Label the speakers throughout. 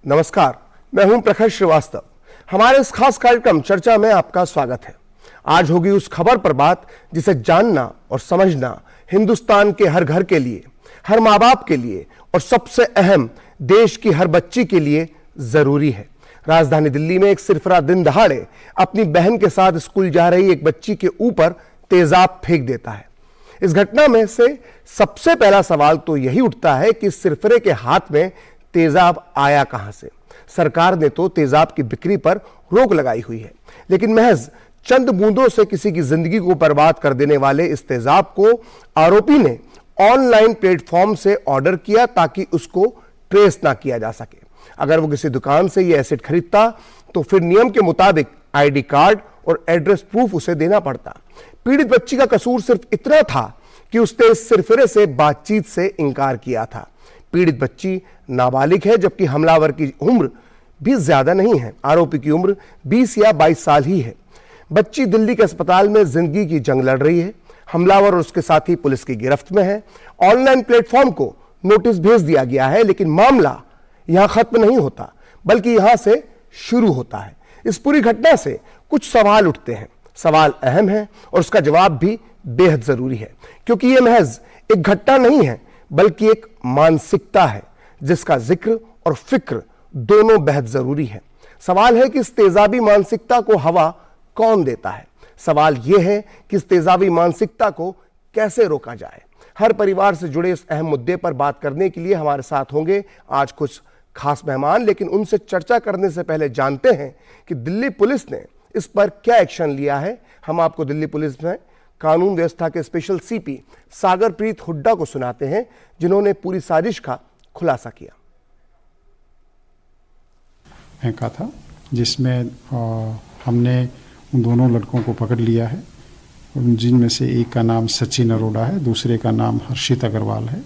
Speaker 1: नमस्कार, मैं हूं प्रखर श्रीवास्तव। हमारे इस खास कार्यक्रम चर्चा में आपका स्वागत है। आज होगी उस खबर पर बात जिसे जानना और समझना हिंदुस्तान के हर घर के लिए, हर माँ बाप के लिए और सबसे अहम देश की हर बच्ची के लिए जरूरी है। राजधानी दिल्ली में एक सिरफरा दिन दहाड़े अपनी बहन के साथ स्कूल जा रही एक बच्ची के ऊपर तेजाब फेंक देता है। इस घटना में से सबसे पहला सवाल तो यही उठता है कि सिरफरे के हाथ में तेजाब आया कहां से। सरकार ने तो तेजाब की बिक्री पर रोक लगाई हुई है, लेकिन महज चंद बूंदों से किसी की जिंदगी को बर्बाद कर देने वाले इस तेजाब को आरोपी ने ऑनलाइन प्लेटफॉर्म से ऑर्डर किया ताकि उसको ट्रेस ना किया जा सके। अगर वो किसी दुकान से ये एसिड खरीदता तो फिर नियम के मुताबिक आईडी कार्ड और एड्रेस प्रूफ उसे देना पड़ता। पीड़ित बच्ची का कसूर सिर्फ इतना था कि उसने इस सिरफरे से बातचीत से इनकार किया था। पीड़ित बच्ची नाबालिग है, जबकि हमलावर की उम्र भी ज्यादा नहीं है। आरोपी की उम्र 20 या 22 साल ही है। बच्ची दिल्ली के अस्पताल में जिंदगी की जंग लड़ रही है। हमलावर और उसके साथी पुलिस की गिरफ्त में है। ऑनलाइन प्लेटफॉर्म को नोटिस भेज दिया गया है, लेकिन मामला यहां खत्म नहीं होता, बल्कि यहां से शुरू होता है। इस पूरी घटना से कुछ सवाल उठते हैं। सवाल अहम है और उसका जवाब भी बेहद जरूरी है, क्योंकि यह महज एक घटना नहीं है, बल्कि एक मानसिकता है जिसका जिक्र और फिक्र दोनों बेहद जरूरी है। सवाल है कि इस तेजाबी मानसिकता को हवा कौन देता है। सवाल यह है कि इस तेजाबी मानसिकता को कैसे रोका जाए। हर परिवार से जुड़े इस अहम मुद्दे पर बात करने के लिए हमारे साथ होंगे आज कुछ खास मेहमान, लेकिन उनसे चर्चा करने से पहले जानते हैं कि दिल्ली पुलिस ने इस पर क्या एक्शन लिया है। हम आपको दिल्ली पुलिस में कानून व्यवस्था के स्पेशल सीपी सागरप्रीत हुड्डा को सुनाते हैं, जिन्होंने पूरी साजिश का खुलासा किया।
Speaker 2: फेंका था जिसमें हमने उन दोनों लड़कों को पकड़ लिया है, जिनमें से एक का नाम सचिन अरोड़ा है, दूसरे का नाम हर्षित अग्रवाल है।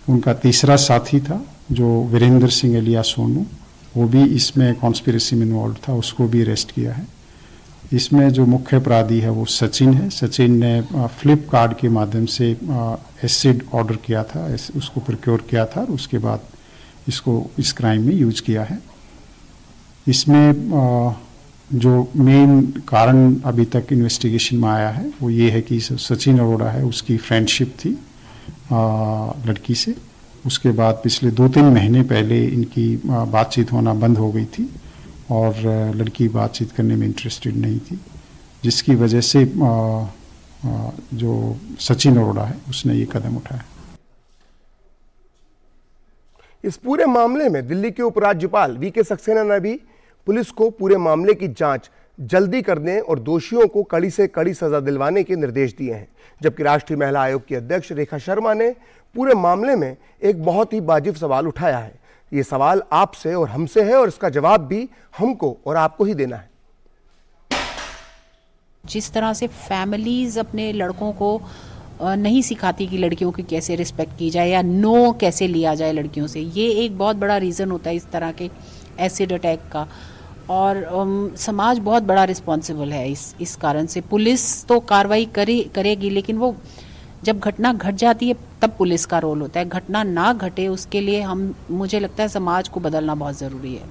Speaker 2: उनका तीसरा साथी था जो वीरेंद्र सिंह एलिया सोनू, वो भी इसमें कॉन्स्पिरेसी में इन्वॉल्व था, उसको भी अरेस्ट किया है। इसमें जो मुख्य अपराधी है वो सचिन है। सचिन ने फ्लिपकार्ट के माध्यम से एसिड ऑर्डर किया था, उसको प्रोक्योर किया था और उसके बाद इसको इस क्राइम में यूज किया है। इसमें जो मेन कारण अभी तक इन्वेस्टिगेशन में आया है वो ये है कि सचिन अरोड़ा है, उसकी फ्रेंडशिप थी लड़की से। उसके बाद पिछले 2-3 महीने पहले इनकी बातचीत होना बंद हो गई थी और लड़की बातचीत करने में इंटरेस्टेड नहीं थी, जिसकी वजह से जो सचिन अरोड़ा है उसने ये कदम उठाया।
Speaker 1: इस पूरे मामले में दिल्ली के उपराज्यपाल वीके सक्सेना ने भी पुलिस को पूरे मामले की जांच जल्दी करने और दोषियों को कड़ी से कड़ी सजा दिलवाने के निर्देश दिए हैं, जबकि राष्ट्रीय महिला आयोग की अध्यक्ष रेखा शर्मा ने पूरे मामले में एक बहुत ही वाजिब सवाल उठाया है। ये सवाल आपसे और हमसे है और इसका जवाब भी हमको और आपको ही देना है।
Speaker 3: जिस तरह से फैमिलीज अपने लड़कों को नहीं सिखाती कि लड़कियों की कैसे रिस्पेक्ट की जाए या नो कैसे लिया जाए लड़कियों से, ये एक बहुत बड़ा रीज़न होता है इस तरह के एसिड अटैक का। और समाज बहुत बड़ा रिस्पॉन्सिबल है इस कारण से। पुलिस तो कार्रवाई करेगी, लेकिन वो जब घटना घट जाती है तब पुलिस का रोल होता है। घटना ना घटे उसके लिए मुझे लगता है समाज को बदलना बहुत ज़रूरी है।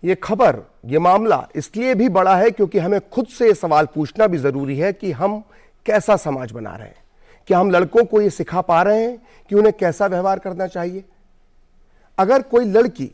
Speaker 1: ये खबर, ये मामला इसलिए भी बड़ा है क्योंकि हमें खुद से ये सवाल पूछना भी ज़रूरी है कि हम कैसा समाज बना रहे हैं। क्या हम लड़कों को ये सिखा पा रहे हैं कि उन्हें कैसा व्यवहार करना चाहिए? अगर कोई लड़की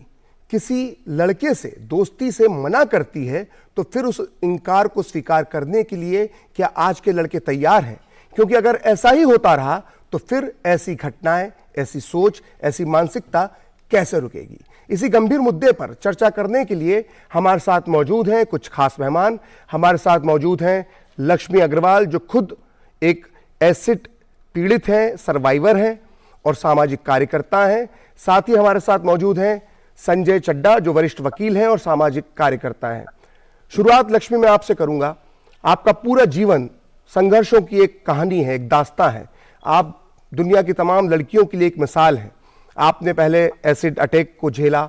Speaker 1: किसी लड़के से दोस्ती से मना करती है तो फिर उस इनकार को स्वीकार करने के लिए क्या आज के लड़के तैयार हैं? क्योंकि अगर ऐसा ही होता रहा तो फिर ऐसी घटनाएं, ऐसी सोच, ऐसी मानसिकता कैसे रुकेगी? इसी गंभीर मुद्दे पर चर्चा करने के लिए हमारे साथ मौजूद हैं कुछ खास मेहमान। हमारे साथ मौजूद हैं लक्ष्मी अग्रवाल, जो खुद एक एसिड पीड़ित हैं, सर्वाइवर हैं और सामाजिक कार्यकर्ता हैं। साथ ही हमारे साथ मौजूद हैं संजय चड्डा, जो वरिष्ठ वकील हैं और सामाजिक कार्यकर्ता हैं। शुरुआत लक्ष्मी मैं आपसे करूंगा। आपका पूरा जीवन संघर्षों की एक कहानी है, एक दास्तां है। आप दुनिया की तमाम लड़कियों के लिए एक मिसाल हैं। आपने पहले एसिड अटैक को झेला,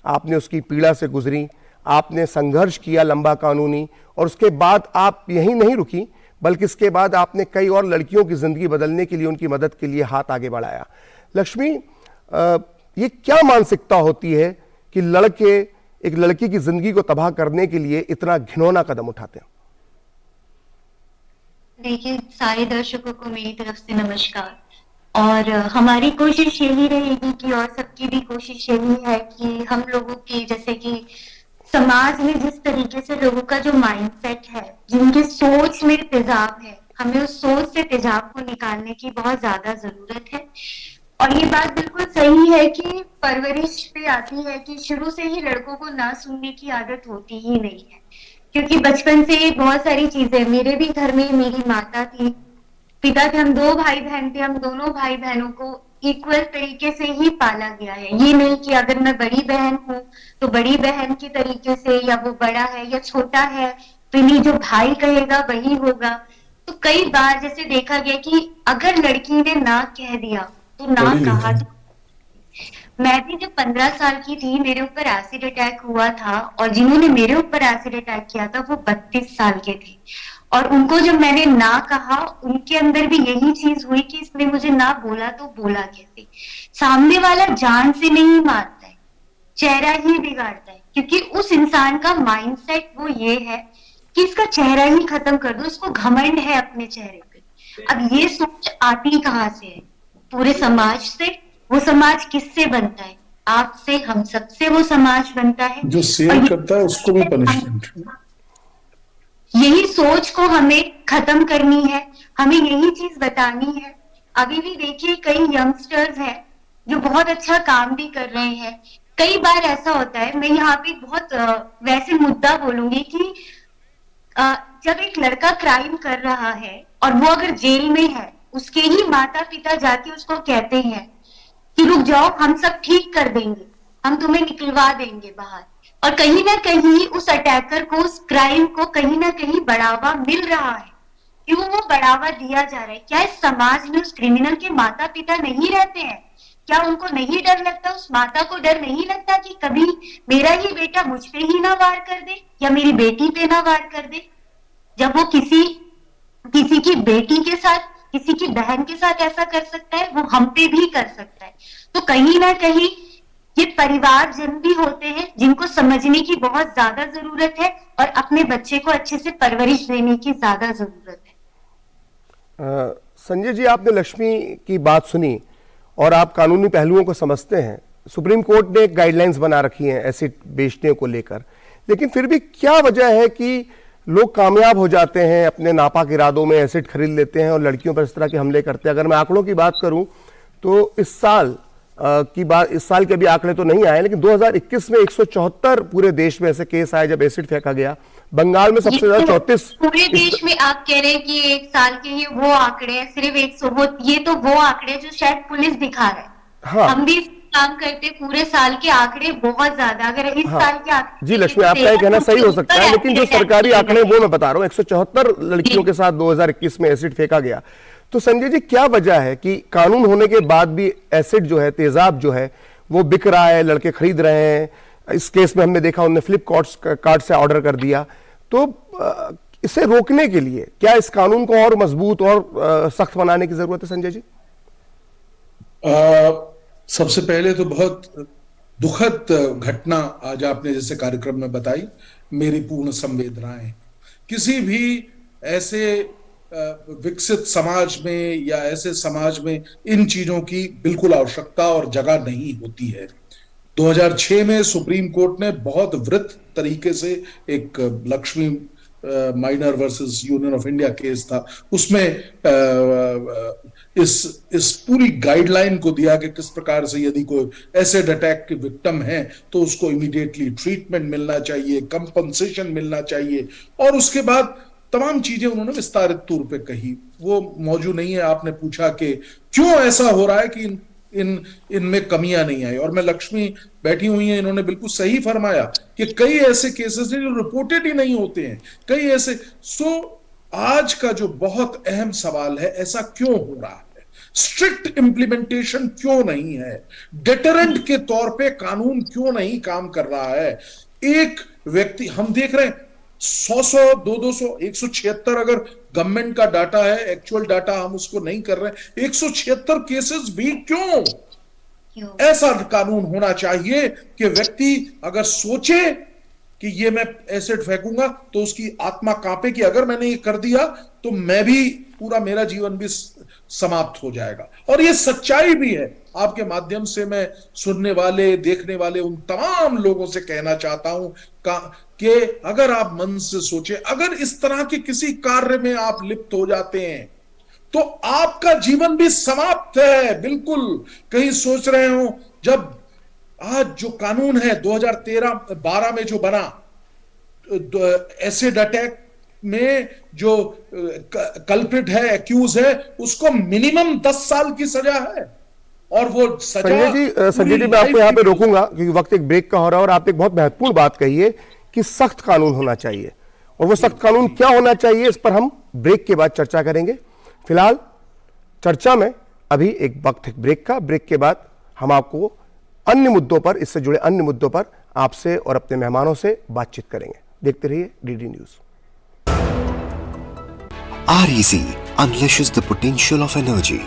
Speaker 1: आपने उसकी पीड़ा से गुजरी, आपने संघर्ष किया लंबा कानूनी, और उसके बाद आप यहीं नहीं रुकी, बल्कि इसके बाद आपने कई और लड़कियों की जिंदगी बदलने के लिए, उनकी मदद के लिए हाथ आगे बढ़ाया। लक्ष्मी, ये क्या मानसिकता होती है कि लड़के एक लड़की की जिंदगी को तबाह करने के लिए इतना घिनौना कदम उठाते हैं?
Speaker 4: देखिए, सारे दर्शकों को मेरी तरफ से नमस्कार। और हमारी कोशिश यही रहेगी कि, और सबकी भी कोशिश यही है कि हम लोगों की, जैसे कि समाज में जिस तरीके से लोगों का जो माइंडसेट है, जिनके सोच में तेजाब है, हमें उस सोच से तेजाब को निकालने की बहुत ज्यादा जरूरत है। और ये बात बिल्कुल सही है कि परवरिश पे आती है कि शुरू से ही लड़कों को ना सुनने की आदत होती ही नहीं है, क्योंकि बचपन से बहुत सारी चीजें, मेरे भी घर में मेरी माता थी, पिता थे, हम 2 भाई बहन थे, हम दोनों भाई बहनों को इक्वल तरीके से ही पाला गया है। ये नहीं कि अगर मैं बड़ी बहन हूँ तो बड़ी बहन की तरीके से, या वो बड़ा है या छोटा है तो नहीं, जो भाई कहेगा वही होगा। तो कई बार जैसे देखा गया कि अगर लड़की ने ना कह दिया तो ना कहा। मैं भी जब 15 साल की थी, मेरे ऊपर एसिड अटैक हुआ था, और जिन्होंने मेरे ऊपर एसिड अटैक किया था वो 32 साल के थे। और उनको जब मैंने ना कहा, उनके अंदर भी यही चीज हुई कि इसने मुझे ना बोला तो बोला कैसे। सामने वाला जान से नहीं मारता है, चेहरा ही बिगाड़ता है, क्योंकि उस इंसान का माइंडसेट वो ये है कि इसका चेहरा ही खत्म कर दो, इसको घमंड है अपने चेहरे पे। अब ये सोच आती कहाँ से है? पूरे समाज से। वो समाज किससे बनता है? आपसे, हम सबसे वो समाज बनता है।
Speaker 5: जो शेयर करता है उसको भी पनिशमेंट।
Speaker 4: यही सोच को हमें खत्म करनी है, हमें यही चीज बतानी है। अभी भी देखिए, कई यंगस्टर्स हैं जो बहुत अच्छा काम भी कर रहे हैं। कई बार ऐसा होता है, मैं यहाँ पे बहुत वैसे मुद्दा बोलूंगी कि जब एक लड़का क्राइम कर रहा है और वो अगर जेल में है, उसके ही माता पिता जाके उसको कहते हैं कि रुक जाओ, हम सब ठीक कर देंगे, हम तुम्हें निकलवा देंगे बाहर। और कहीं ना कहीं उस अटैकर को, उस क्राइम को कहीं ना कहीं बढ़ावा मिल रहा है। क्यों वो बढ़ावा दिया जा रहा है? क्या इस समाज में उस क्रिमिनल के माता पिता नहीं रहते हैं? क्या उनको नहीं डर लगता? उस माता को डर नहीं लगता कि कभी मेरा ही बेटा मुझ पे ही ना वार कर दे, या मेरी बेटी पे ना वार कर दे? जब वो किसी की बेटी के साथ, किसी की बहन के साथ ऐसा कर सकता है, वो हम पे भी कर सकता है। तो कहीं ना कहीं ये परिवारजन भी होते हैं जिनको समझने की बहुत ज्यादा जरूरत है, और अपने बच्चे को अच्छे से परवरिश देने की ज्यादा जरूरत है।
Speaker 1: संजय जी, आपने लक्ष्मी की बात सुनी और आप कानूनी पहलुओं को समझते हैं। सुप्रीम कोर्ट ने एक गाइडलाइंस बना रखी हैं एसिड बेचने को लेकर, लेकिन फिर भी क्या वजह है कि लोग कामयाब हो जाते हैं, अपने नापाक इरादों में एसिड खरीद लेते हैं और लड़कियों पर इस तरह के हमले करते हैं? अगर मैं आंकड़ों की बात करूं तो इस साल के अभी आंकड़े तो नहीं आए, लेकिन 2021 में 174 पूरे देश में ऐसे केस आए जब एसिड फेंका गया। बंगाल में सबसे ज्यादा 34
Speaker 4: पूरे देश में। आप कह रहे हैं कि एक साल के ये वो आंकड़े हैं, सिर्फ 100, ये तो वो आंकड़े जो शायद पुलिस दिखा रहा है।
Speaker 1: हाँ,
Speaker 4: हम भी काम करते, पूरे साल के आंकड़े बहुत ज्यादा। अगर इस साल के आंकड़े,
Speaker 1: जी लक्ष्मी, आपका ये कहना सही हो सकता है, लेकिन जो सरकारी आंकड़े वो मैं बता रहा हूँ, 174 लड़कियों के साथ 2021 में एसिड फेंका गया। तो संजय जी, क्या वजह है कि कानून होने के बाद भी एसिड जो है, तेजाब जो है, वो बिक रहा है, लड़के खरीद रहे हैं? इस केस में हमने देखा उन्होंने फ्लिपकार्ट से ऑर्डर कर दिया। तो इसे रोकने के लिए क्या इस कानून को और मजबूत और सख्त बनाने की जरूरत है संजय जी?
Speaker 5: सबसे पहले तो बहुत दुखद घटना आज आपने जैसे कार्यक्रम में बताई, मेरी पूर्ण संवेदनाएं। किसी भी ऐसे विकसित समाज में या ऐसे समाज में इन चीजों की बिल्कुल आवश्यकता और जगह नहीं होती है। 2006 में सुप्रीम कोर्ट ने बहुत वृत्त तरीके से एक Lakshmi minor versus union of India case था, उसमें इस पूरी गाइडलाइन को दिया कि किस प्रकार से यदि कोई एसिड अटैक की विक्टिम है तो उसको इमीडिएटली ट्रीटमेंट मिलना चाहिए, कंपनसेशन मिलना चाहिए, और उसके बाद तमाम चीजें उन्होंने विस्तारित तौर पे कही। वो मौजूद नहीं है। आपने पूछा कि क्यों ऐसा हो रहा है कि इनमें कमियां नहीं आई, और मैं, लक्ष्मी बैठी हुई हैं, इन्होंने बिल्कुल सही फरमाया कि कई ऐसे केसेस हैं जो रिपोर्टेड ही नहीं होते हैं, कई ऐसे। आज का जो बहुत अहम सवाल है, ऐसा क्यों हो रहा है? स्ट्रिक्ट इंप्लीमेंटेशन क्यों नहीं है? डेटरेंट के तौर पे कानून क्यों नहीं काम कर रहा है? एक व्यक्ति, हम देख रहे हैं 100, 200, 176, अगर गवर्नमेंट का डाटा है, एक्चुअल डाटा हम उसको नहीं कर रहे, 176 केसेस भी क्यों? ऐसा कानून होना चाहिए कि व्यक्ति अगर सोचे कि ये मैं एसिड फेंकूंगा तो उसकी आत्मा कांपे कि अगर मैंने ये कर दिया तो मैं भी, पूरा मेरा जीवन भी समाप्त हो जाएगा। और ये सच्चाई भी है। आपके माध्यम से मैं सुनने वाले, देखने वाले उन तमाम लोगों से कहना चाहता हूं कि अगर आप मन से सोचे, अगर इस तरह के किसी कार्य में आप लिप्त हो जाते हैं तो आपका जीवन भी समाप्त है। बिल्कुल कहीं सोच रहे हो, जब आज जो कानून है 2013-12 में जो बना, एसिड अटैक में जो कल्प्रिट है, एक्यूज है, उसको मिनिमम 10 साल की सजा है। और वो सजा,
Speaker 1: संजय जी मैं आपको यहां पे रोकूंगा क्योंकि वक्त एक ब्रेक का हो रहा है और आप एक बहुत महत्वपूर्ण बात कही है कि सख्त कानून होना चाहिए, और वो सख्त कानून क्या होना चाहिए इस पर हम ब्रेक के बाद चर्चा करेंगे। फिलहाल चर्चा में अभी एक वक्त है ब्रेक का। ब्रेक के बाद हम आपको अन्य मुद्दों पर, इससे जुड़े अन्य मुद्दों पर आपसे और अपने मेहमानों से बातचीत करेंगे। देखते रहिए DD news.
Speaker 6: REC unleashes the potential of energy.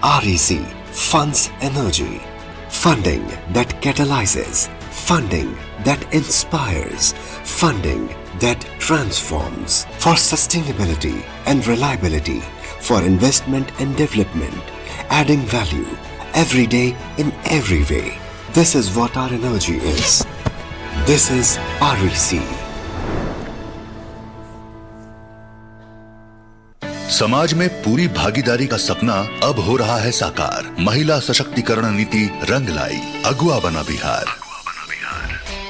Speaker 6: REC funds energy. Funding that catalyzes. Funding that inspires. Funding that transforms. For sustainability and reliability. For investment and development. Adding value. Every day in every way. This is what our energy is. This is REC.
Speaker 7: समाज में पूरी भागीदारी का सपना अब हो रहा है साकार। महिला सशक्तिकरण नीति रंग लाई, अगुआ बना बिहार।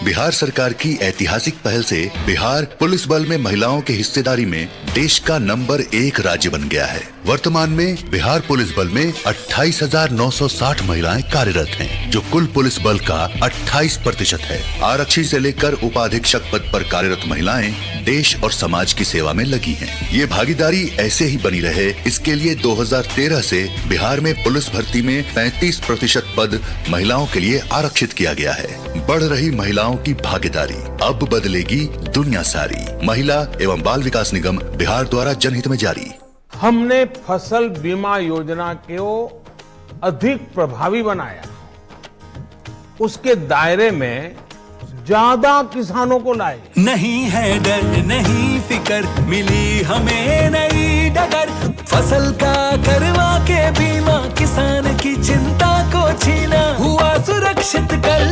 Speaker 7: बिहार सरकार की ऐतिहासिक पहल से बिहार पुलिस बल में महिलाओं की हिस्सेदारी में देश का नंबर 1 राज्य बन गया है। वर्तमान में बिहार पुलिस बल में 28,960 महिलाएं कार्यरत हैं, जो कुल पुलिस बल का 28% है। आरक्षी से लेकर उपाधीक्षक पद पर कार्यरत महिलाएं देश और समाज की सेवा में लगी हैं। ये भागीदारी ऐसे ही बनी रहे, इसके लिए 2013 से बिहार में पुलिस भर्ती में 35% पद महिलाओं के लिए आरक्षित किया गया है। बढ़ रही महिलाओं की भागीदारी, अब बदलेगी दुनिया सारी। महिला एवं बाल विकास निगम बिहार द्वारा जनहित में जारी।
Speaker 8: हमने फसल बीमा योजना को अधिक प्रभावी बनाया, उसके दायरे में ज्यादा किसानों को लाए।
Speaker 9: नहीं है डर, नहीं फिकर, मिली हमें नई डगर। फसल का करवा के बीमा, किसान की चिंता को छीना। हुआ सुरक्षित कल,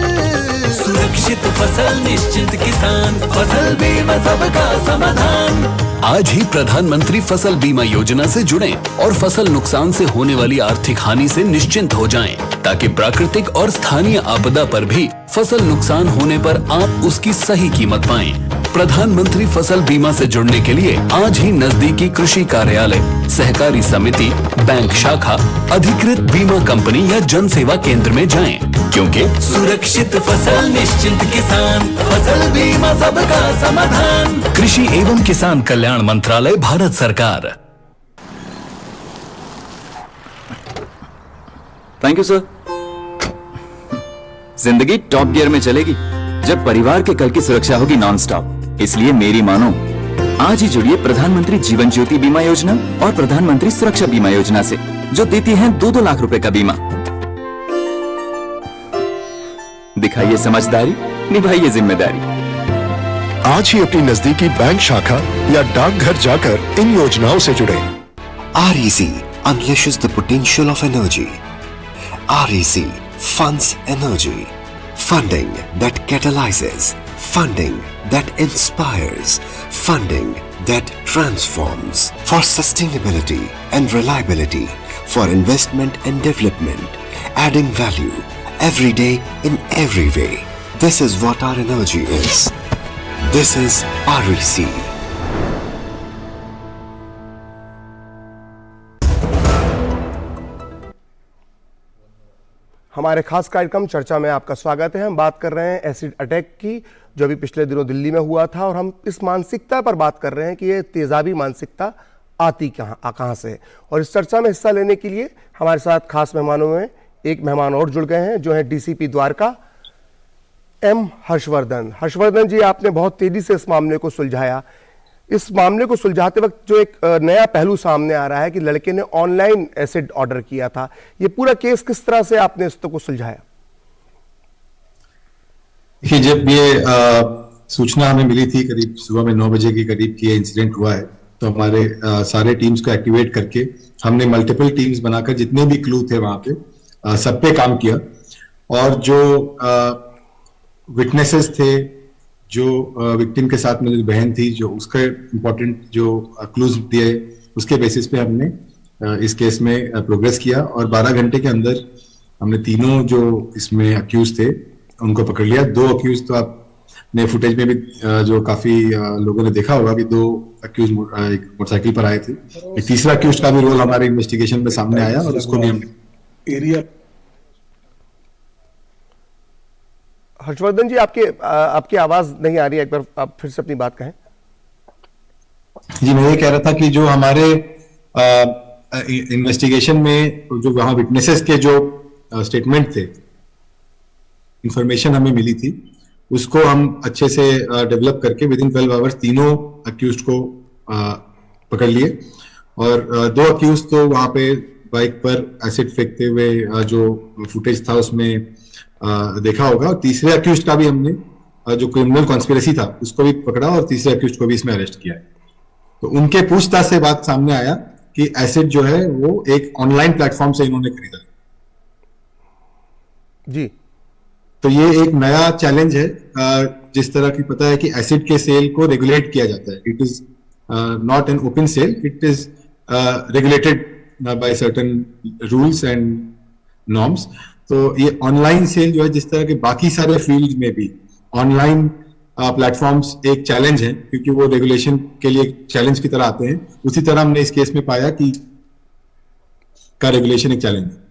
Speaker 9: सुरक्षित फसल निश्चित किसान। फसल बीमा सबका समाधान। आज ही प्रधानमंत्री फसल बीमा योजना से जुड़ें और फसल नुकसान से होने वाली आर्थिक हानि से निश्चिंत हो जाएं, ताकि प्राकृतिक और स्थानीय आपदा पर भी फसल नुकसान होने पर आप उसकी सही कीमत पाएं। प्रधानमंत्री फसल बीमा से जुड़ने के लिए आज ही नजदीकी कृषि कार्यालय, सहकारी समिति, बैंक शाखा, अधिकृत बीमा कंपनी या जन सेवा केंद्र में जाएं, क्योंकि सुरक्षित फसल निश्चिंत किसान। फसल बीमा सबका समाधान। कृषि एवं किसान कल्याण मंत्रालय, भारत सरकार।
Speaker 10: Thank you sir. जिंदगी टॉप गियर में चलेगी जब परिवार के कल की सुरक्षा होगी नॉन स्टॉप। इसलिए मेरी मानो, आज ही जुड़िए प्रधानमंत्री जीवन ज्योति बीमा योजना और प्रधानमंत्री सुरक्षा बीमा योजना से, जो देती है 2-2 लाख रुपए का बीमा। दिखाइए समझदारी, निभाइए जिम्मेदारी।
Speaker 11: आज ही अपनी नजदीकी बैंक शाखा या डाकघर जाकर इन योजनाओं से जुड़ें।
Speaker 6: REC unleashes the potential of energy. REC funds energy. Funding that catalyzes. Funding that inspires. Funding that transforms. For sustainability and reliability. For investment and development. Adding value. Every day in every way. This is what our energy is. This is REC.
Speaker 1: हमारे खास कार्यक्रम चर्चा में आपका स्वागत है। हम बात कर रहे हैं एसिड अटैक की, जो अभी पिछले दिनों दिल्ली में हुआ था, और हम इस मानसिकता पर बात कर रहे हैं कि ये तेजाबी मानसिकता आती कहाँ से। और इस चर्चा में हिस्सा लेने के लिए हमारे साथ खास मेहमानों में एक मेहमान और जुड़ गए हैं, जो है DCP द्वारका M हर्षवर्धन। हर्षवर्धन जी, आपने बहुत तेजी से इस मामले को सुलझाया। इस मामले को सुलझाते वक्त जो एक नया पहलू सामने आ रहा है कि लड़के ने ऑनलाइन एसिड ऑर्डर किया था, ये पूरा केस किस तरह से आपने इस को सुलझाया?
Speaker 12: देखिए, जब ये सूचना हमें मिली थी करीब सुबह में 9 बजे के करीब कि ये इंसिडेंट हुआ है, तो हमारे सारे टीम्स को एक्टिवेट करके हमने मल्टीपल टीम्स बनाकर जितने भी क्लू थे वहां पे सब पे काम किया। और जो विटनेसेस थे, जो विक्टिम के साथ में जो बहन थी, जो उसके इम्पोर्टेंट जो क्लूज दिए, उसके बेसिस पे हमने इस केस में प्रोग्रेस किया और 12 घंटे के अंदर हमने तीनों जो इसमें अक्यूज थे उनको पकड़ लिया। 2 अक्यूज तो आपने फुटेज में भी जो काफी लोगों ने देखा होगा कि 2 अक्यूज एक मोटरसाइकिल पर आए थे। एक तीसरा अक्यूज का भी रोल हमारे इन्वेस्टिगेशन में सामने आया और उसको भी हमने
Speaker 5: एरिया।
Speaker 1: हर्षवर्धन जी, आपकी आवाज नहीं आ रही है, एक बार आप फिर से अपनी बात कहें।
Speaker 12: जी, मैं ये कह रहा था कि जो हमारे इन्वेस्टिगेशन में जो वहां विटनेसेस के जो स्टेटमेंट थे, इंफॉर्मेशन हमें मिली थी, उसको हम अच्छे से डेवलप करके विद इन 12 आवर्स तीनों अक्यूज को पकड़ लिए। और 2 अक्यूज तो वहां पे बाइक पर एसिड फेंकते हुए जो फुटेज था उसमें देखा होगा। और तीसरे अक्यूज का भी हमने जो क्रिमिनल कॉन्स्पिरेसी था उसको भी पकड़ा और तीसरे अक्यूज को भी इसमें अरेस्ट किया है। तो उनके पूछताछ से बात सामने आया कि एसिड जो है वो एक ऑनलाइन प्लेटफॉर्म से इन्होंने खरीदा
Speaker 1: जी।
Speaker 12: तो ये एक नया चैलेंज है। जिस तरह की पता है कि एसिड के सेल को रेगुलेट किया जाता है, it is not an open sale, it is regulated by certain rules and norms. तो ये ऑनलाइन सेल जो है, जिस तरह के बाकी सारे फील्ड में भी ऑनलाइन प्लेटफॉर्म्स एक चैलेंज है, क्योंकि वो रेगुलेशन के लिए एक चैलेंज की तरह आते हैं, उसी तरह हमने इस केस में पाया कि का रेगुलेशन एक चैलेंज है।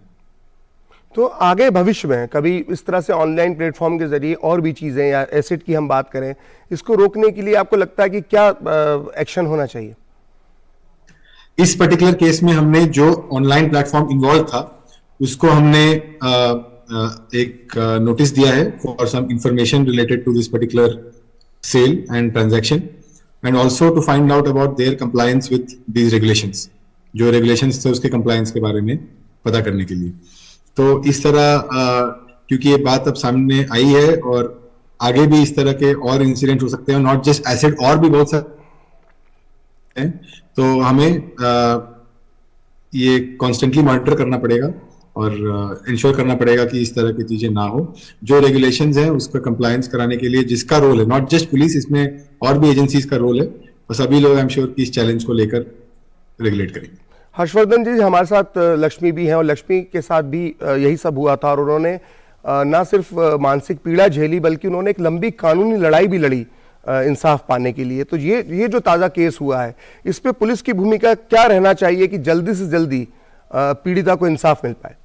Speaker 1: तो आगे भविष्य में कभी इस तरह से ऑनलाइन प्लेटफॉर्म के जरिए और भी चीजें, या एसिड की हम बात करें, इसको रोकने के लिए आपको लगता है कि क्या एक्शन होना चाहिए?
Speaker 12: इस पर्टिकुलर केस में हमने जो ऑनलाइन प्लेटफॉर्म इन्वॉल्व था उसको हमने एक नोटिस दिया है for some information related to this particular sale and transaction, and also to find out about their compliance with these regulations. जो रेगुलेशंस थे उसके कंप्लायंस के बारे में पता करने के लिए। तो इस तरह क्योंकि ये बात अब सामने आई है और आगे भी इस तरह के और इंसिडेंट हो सकते हैं, नॉट जस्ट एसिड, और भी बहुत सारे हैं, तो हमें ये कॉन्स्टेंटली मॉनिटर करना पड़ेगा और इंश्योर करना पड़ेगा कि इस तरह की चीजें ना हो। जो रेगुलेशंस हैं उसका कंप्लायंस कराने के लिए जिसका रोल है, नॉट जस्ट पुलिस, इसमें और भी एजेंसीज का रोल है, और सभी लोग आई एम श्योर कि इस चैलेंज को लेकर रेगुलेट करेंगे।
Speaker 1: हर्षवर्धन जी, हमारे साथ लक्ष्मी भी हैं और लक्ष्मी के साथ भी यही सब हुआ था, और उन्होंने ना सिर्फ मानसिक पीड़ा झेली बल्कि उन्होंने एक लंबी कानूनी लड़ाई भी लड़ी इंसाफ पाने के लिए। तो ये जो ताज़ा केस हुआ है, इस पे पुलिस की भूमिका क्या रहना चाहिए कि जल्दी से जल्दी पीड़िता को इंसाफ मिल पाए?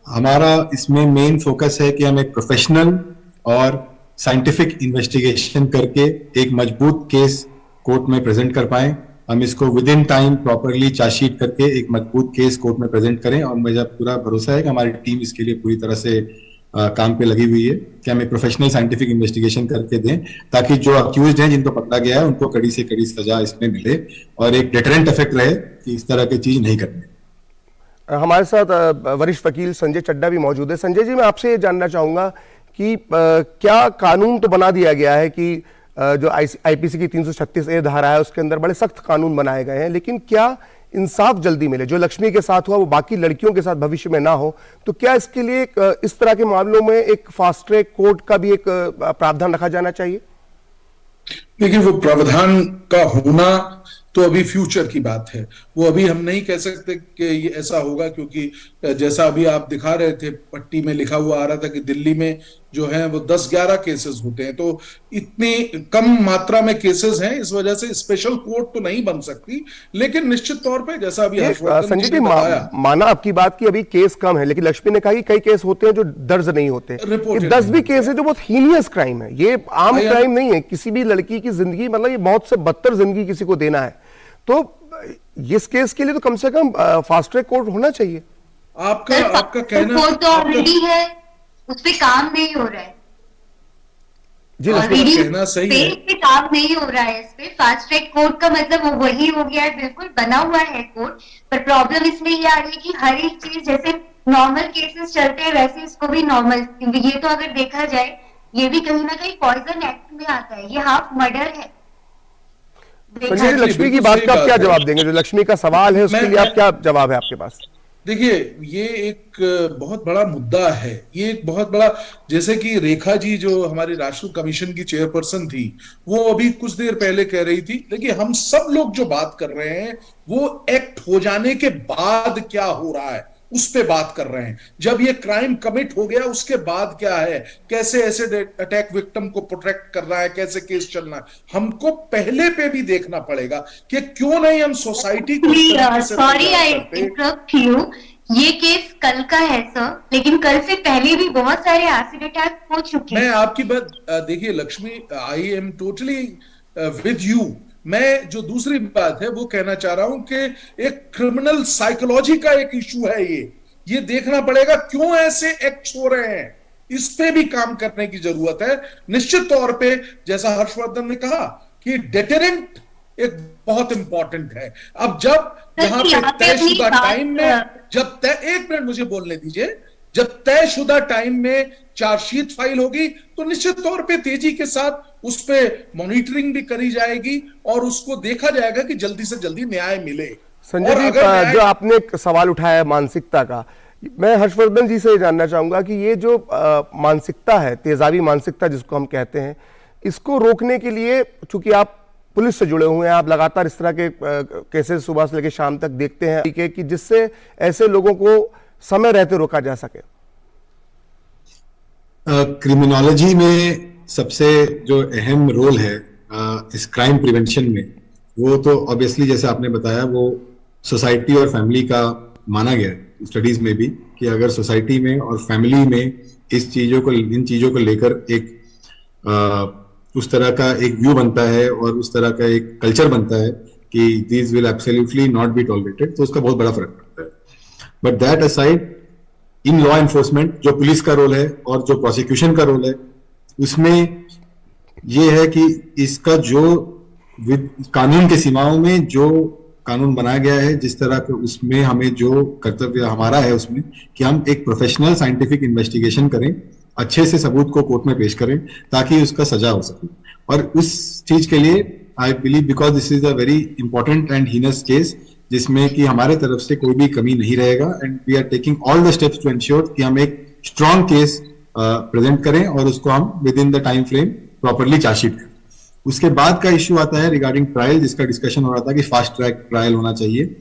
Speaker 12: हमारा इसमें मेन फोकस है कि हम एक प्रोफेशनल और साइंटिफिक इन्वेस्टिगेशन करके एक मजबूत केस कोर्ट में प्रेजेंट कर पाए। हम इसको with in time properly chargesheet करके एक मजबूत केस कोर्ट में प्रेजेंट करें, और मुझे पूरा भरोसा है कि हमारी टीम इसके लिए पूरी तरह से काम पे लगी हुई है कि हम एक प्रोफेशनल साइंटिफिक इन्वेस्टिगेशन करके दें, ताकि जो अक्यूज्ड हैं, जिनको पकड़ा गया है, उनको कड़ी से कड़ी सजा इसमें मिले और एक डिटरेंट इफेक्ट रहे कि इस तरह की चीज नहीं करनी।
Speaker 1: हमारे साथ वरिष्ठ वकील संजय चड्ढा भी मौजूद है। संजय जी, मैं आपसे ये जानना चाहूंगा कि क्या कानून तो बना दिया गया है कि जो आईपीसी की 336A धारा है उसके अंदर बड़े सख्त कानून बनाए गए हैं, लेकिन क्या इंसाफ जल्दी मिले? जो लक्ष्मी के साथ हुआ वो बाकी लड़कियों के साथ भविष्य में ना हो, तो क्या इसके लिए इस तरह के मामलों में एक फास्ट ट्रैक कोर्ट का भी एक प्रावधान रखा जाना चाहिए?
Speaker 5: देखिए, वो प्रावधान का होना तो अभी फ्यूचर की बात है, वो अभी हम नहीं कह सकते कि ये ऐसा होगा, क्योंकि जैसा अभी आप दिखा रहे थे, पट्टी में लिखा हुआ आ रहा था कि दिल्ली में जो है वो 10-11 केसेस होते हैं, तो इतनी कम मात्रा में केसेस हैं, इस वजह से स्पेशल कोर्ट तो नहीं बन सकती। लेकिन निश्चित तौर पे जैसा अभी
Speaker 1: संजय जी माना आपकी बात की अभी केस कम है, लेकिन लक्ष्मी ने कहा कि कई केस होते हैं जो दर्ज नहीं होते। 10 भी केस है जो बहुत हीनियस क्राइम है, ये आम क्राइम नहीं है। किसी भी लड़की की जिंदगी, मतलब ये बहुत से बदतर जिंदगी किसी को देना है, तो इस केस के लिए तो कम से कम फास्ट ट्रैक कोर्ट होना चाहिए।
Speaker 5: आपका कहना
Speaker 4: कोर्ट तो ऑलरेडी है, उस पे काम नहीं हो रहा है।
Speaker 1: जी,
Speaker 4: और
Speaker 1: लक्ष्मी,
Speaker 4: वीडियो
Speaker 5: कहना सही है।
Speaker 4: पे काम नहीं हो रहा है इस पे। फास्ट ट्रैक कोर्ट का मतलब वो वही हो गया है, बिल्कुल बना हुआ है कोर्ट, पर प्रॉब्लम इसमें ये आ रही है कि हर एक चीज जैसे नॉर्मल केसेस चलते हैं वैसे इसको भी नॉर्मल, ये तो अगर देखा जाए ये भी कहीं ना कहीं पॉइजन एक्ट में आता है, ये हाफ मर्डर है।
Speaker 1: संजय जी, लक्ष्मी की बात का आप क्या जवाब देंगे? जो लक्ष्मी का सवाल है उसके लिए आप क्या जवाब है आपके पास?
Speaker 5: देखिए, ये एक बहुत बड़ा मुद्दा है, ये एक बहुत बड़ा, जैसे कि रेखा जी जो हमारी राष्ट्रीय कमीशन की चेयरपर्सन थी, वो अभी कुछ देर पहले कह रही थी, देखिए हम सब लोग जो बात कर रहे हैं वो एक्ट हो जाने के बाद क्या हो रहा है उस पे बात कर रहे हैं। जब ये क्राइम कमिट हो गया उसके बाद क्या है, कैसे ऐसे अटैक विक्टिम को प्रोटेक्ट करना है, कैसे केस चलना है, हमको पहले पे भी देखना पड़ेगा कि क्यों नहीं हम सोसाइटी को
Speaker 4: सॉरी आई इंटरप्ट यू, ये केस कल का है सर, लेकिन कल से पहले भी बहुत सारे एसिड अटैक हो चुके हैं।
Speaker 5: मैं आपकी बात देखिए Lakshmi, I am totally with you. मैं जो दूसरी बात है वो कहना चाह रहा हूं कि एक क्रिमिनल साइकोलॉजी का एक इशू है, ये देखना पड़ेगा क्यों ऐसे एक्ट हो रहे हैं, इस पे भी काम करने की जरूरत है। निश्चित तौर पे जैसा हर्षवर्धन ने कहा कि डेटरेंट एक बहुत इंपॉर्टेंट है। अब जब यहाँ पे तयशुदा टाइम में, जब एक मिनट मुझे बोलने दीजिए, जब तयशुदा टाइम में चार्जशीट फाइल होगी तो निश्चित तौर पे तेजी के साथ उस पे मॉनिटरिंग भी करी जाएगी और उसको देखा जाएगा कि जल्दी से जल्दी न्याय मिले।
Speaker 1: संजय जी, जो आपने एक सवाल उठाया मानसिकता का, मैं हर्षवर्धन जी से जानना चाहूंगा कि ये जो मानसिकता है, तेजाबी मानसिकता जिसको हम कहते हैं, इसको रोकने के लिए, चूंकि आप पुलिस से जुड़े हुए हैं, आप लगातार इस तरह के केसेस सुबह से लेकर शाम तक देखते हैं कि जिससे ऐसे लोगों को समय रहते रोका जा सके।
Speaker 12: क्रिमिनोलॉजी में सबसे जो अहम रोल है इस क्राइम प्रिवेंशन में, वो तो ऑब्वियसली जैसे आपने बताया वो सोसाइटी और फैमिली का माना गया है स्टडीज में भी, कि अगर सोसाइटी में और फैमिली में इन चीजों को लेकर एक उस तरह का एक व्यू बनता है और उस तरह का एक कल्चर बनता है कि this will absolutely not be tolerated, तो उसका बहुत बड़ा फर्क पड़ता है। But that aside, in law enforcement जो पुलिस का रोल है और जो प्रोसिक्यूशन का रोल है, उसमें यह है कि इसका जो कानून के सीमाओं में जो कानून बनाया गया है, जिस तरह के उसमें हमें जो कर्तव्य हमारा है उसमें, कि हम एक प्रोफेशनल साइंटिफिक इन्वेस्टिगेशन करें, अच्छे से सबूत को कोर्ट में पेश करें ताकि उसका सजा हो सके। और उस चीज के लिए I believe, because this is a very important and heinous case, जिसमें कि हमारे तरफ से कोई भी कमी नहीं रहेगा, and we are taking all the steps to ensure कि हम एक स्ट्रॉन्ग केस प्रेजेंट करें और उसको हम with in the time frame properly chargesheet करें। उसके बाद का इश्यू आता है रिगार्डिंग ट्रायल, जिसका डिस्कशन हो रहा था कि फास्ट ट्रैक ट्रायल होना चाहिए।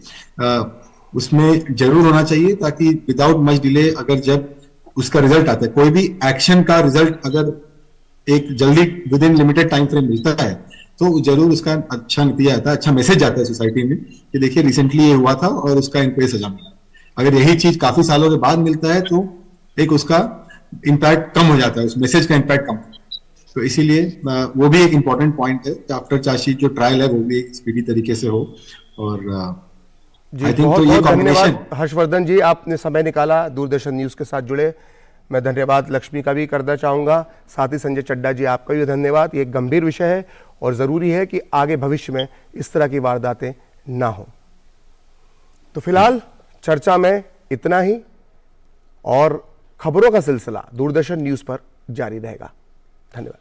Speaker 12: उसमें जरूर होना चाहिए ताकि विदाउट मच डिले, अगर जब उसका रिजल्ट आता है, कोई भी एक्शन का रिजल्ट अगर एक जल्दी with in limited time frame मिलता है तो जरूर उसका अच्छा नतीजा आता है, अच्छा मैसेज आता है सोसाइटी में कि देखिए रिसेंटली ये हुआ था और उसका इनको सजा मिला। अगर यही चीज काफी सालों के बाद मिलता है तो एक उसका इम्पैक्ट कम हो जाता है, उस मैसेज का इम्पैक्ट कम। तो इसीलिए वो भी एक इम्पोर्टेंट पॉइंट है कि आफ्टर चार्जशीट जो ट्रायल है वो भी एक स्पीडी तरीके से हो। और
Speaker 1: जी, बहुत बहुत धन्यवाद हर्षवर्धन जी, आपने समय निकाला, दूरदर्शन न्यूज के साथ जुड़े। मैं धन्यवाद लक्ष्मी का भी करना चाहूँगा, साथ ही संजय चड्डा जी आपका भी धन्यवाद। ये एक गंभीर विषय है और ज़रूरी है कि आगे भविष्य में इस तरह की वारदातें ना हो। तो फिलहाल चर्चा में इतना ही, और खबरों का सिलसिला दूरदर्शन न्यूज़ पर जारी रहेगा। धन्यवाद।